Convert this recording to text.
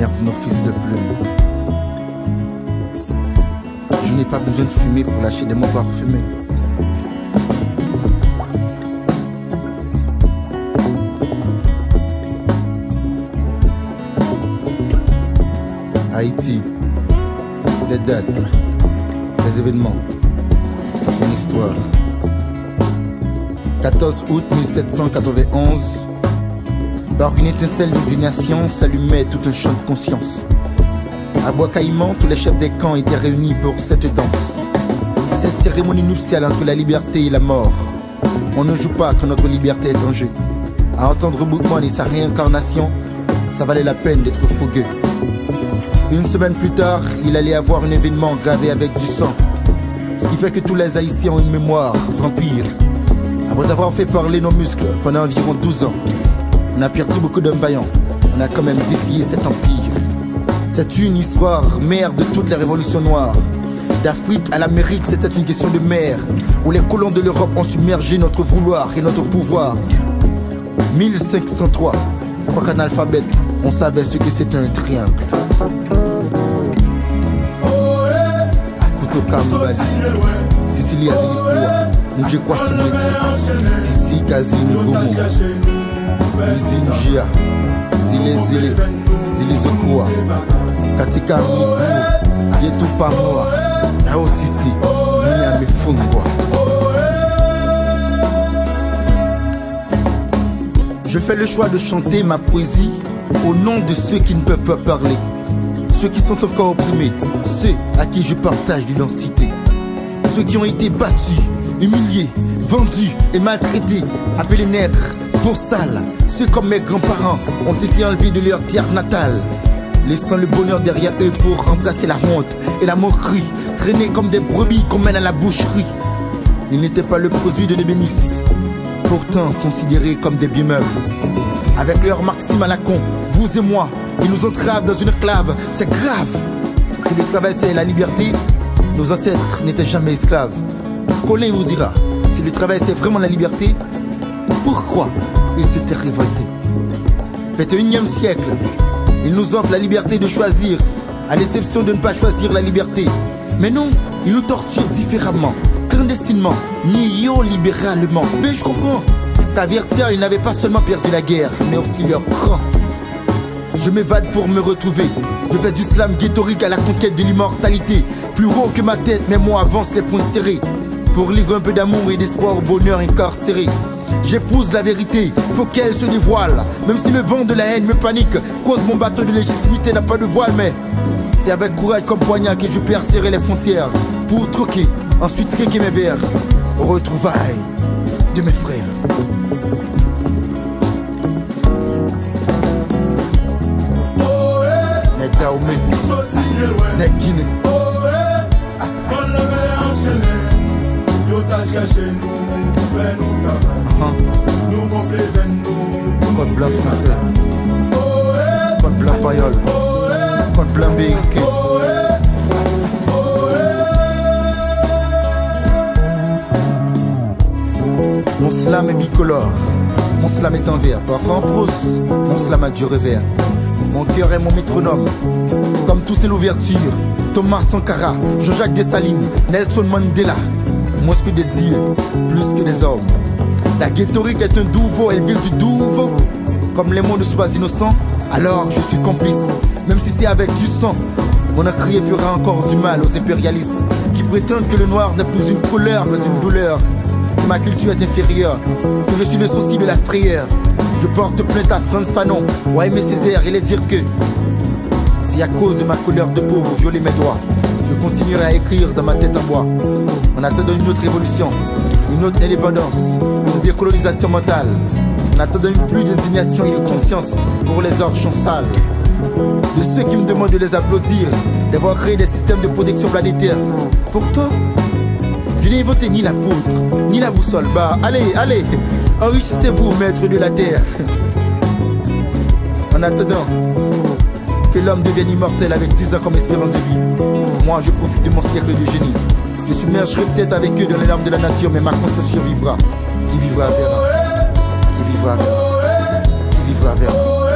énerve nos fils de plume. Je n'ai pas besoin de fumer pour lâcher des mots parfumés. Haïti, des dates, des événements, une histoire. 14 août 1791, par une étincelle d'indignation s'allumait tout un champ de conscience. À Bois-Caïman, tous les chefs des camps étaient réunis pour cette danse. Cette cérémonie nuptiale entre la liberté et la mort. On ne joue pas quand notre liberté est en jeu. À entendre Boukman et sa réincarnation, ça valait la peine d'être fougueux. Une semaine plus tard, il allait avoir un événement gravé avec du sang. Ce qui fait que tous les Haïtiens ont une mémoire vampire. Après avoir fait parler nos muscles pendant environ 12 ans, on a perdu beaucoup d'hommes vaillants. On a quand même défié cet empire. C'est une histoire mère de toutes les révolutions noires. D'Afrique à l'Amérique, c'était une question de mer, où les colons de l'Europe ont submergé notre vouloir et notre pouvoir. 1503, quoi qu'analphabète, on savait ce que c'était un triangle. Akuto Kamibali, Sicily Adelikua, Njekwa Soumete, Sissi Kazini Gomo, Usine Gia, Zile Zile, Zile Zokua, Katika Migu, Yetu Pamoa, Nao Sissi, Nia Mefungwa. Je fais le choix de chanter ma poésie au nom de ceux qui ne peuvent pas parler, ceux qui sont encore opprimés, ceux à qui je partage l'identité, ceux qui ont été battus, humiliés, vendus et maltraités, appelés nègres, pour sales, ceux comme mes grands-parents ont été enlevés de leur terre natale, laissant le bonheur derrière eux pour remplacer la honte et la moquerie, traînés comme des brebis qu'on mène à la boucherie. Ils n'étaient pas le produit de l'ébéniste, pourtant considérés comme des biens meubles. Avec leur maxime à la con, vous et moi, ils nous entravent dans une clave, c'est grave. Si le travail c'est la liberté, nos ancêtres n'étaient jamais esclaves. Colin vous dira, si le travail c'est vraiment la liberté, pourquoi ils s'étaient révoltés? 21e siècle, ils nous offrent la liberté de choisir, à l'exception de ne pas choisir la liberté. Mais non, ils nous torturent différemment, clandestinement, néolibéralement. Mais je comprends. T'avertir, ils n'avaient pas seulement perdu la guerre, mais aussi leur cran. Je m'évade pour me retrouver. Je fais du slam ghettorique à la conquête de l'immortalité. Plus haut que ma tête, mais moi avance les poings serrés, pour livrer un peu d'amour et d'espoir au bonheur incarcéré. J'épouse la vérité, faut qu'elle se dévoile. Même si le vent de la haine me panique, cause mon bateau de légitimité n'a pas de voile. Mais c'est avec courage comme poignard que je percerai les frontières, pour troquer, ensuite trinquer mes vers aux retrouvailles de mes frères. Nek Daoumé, Nek Guinée. Code blanc français, code blanc payol, code blanc béiké. Mon slam est bicolore, mon slam est en vers, parfois en prose, mon slam a du revers. Mon cœur est mon métronome, comme tous c'est l'ouverture. Thomas Sankara, Jean-Jacques Dessalines, Nelson Mandela. Moins que des dieux, plus que des hommes. La ghettorique est un douveau, elle vient du douveau. Comme les mots ne sont pas innocents, alors je suis complice. Même si c'est avec du sang, mon crié fera encore du mal aux impérialistes qui prétendent que le noir n'est plus une couleur mais une douleur, que ma culture est inférieure, que je suis le souci de la frayeur. Je porte plainte à Frantz Fanon ou à Aimé Césaire et les dire que si à cause de ma couleur de peau vous violez mes droits, je continuerai à écrire dans ma tête en bois. En attendant une autre révolution, une autre indépendance, une décolonisation mentale, en attendant une pluie d'indignation et de conscience pour les orchons sales. De ceux qui me demandent de les applaudir, d'avoir créé des systèmes de protection planétaire. Pourtant, je n'ai inventé ni la poudre, ni la boussole. Bah, allez, allez, enrichissez-vous, maître de la terre. En attendant que l'homme devienne immortel avec 10 ans comme espérance de vie, moi je profite de mon siècle de génie. Je submergerai peut-être avec eux dans les larmes de la nature, mais ma conscience survivra. Qui vivra verra. Qui vivra verra. Qui vivra verra.